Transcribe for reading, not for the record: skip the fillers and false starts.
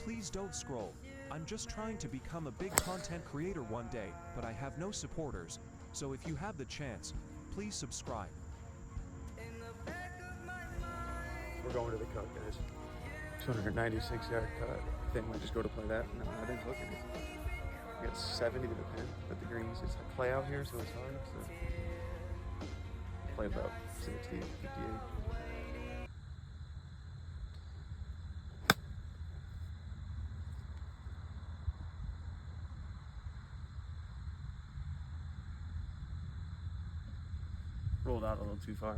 Please don't scroll. I'm just trying to become a big content creator one day, but I have no supporters. So if you have the chance, please subscribe. We're going to the cut, guys. 296 yard cut. I think we just go to play that. No, I didn't look at it. We got 70 to the pin, but the greens, it's a play out here, so it's hard. So play about 60, 58. Rolled out a little too far.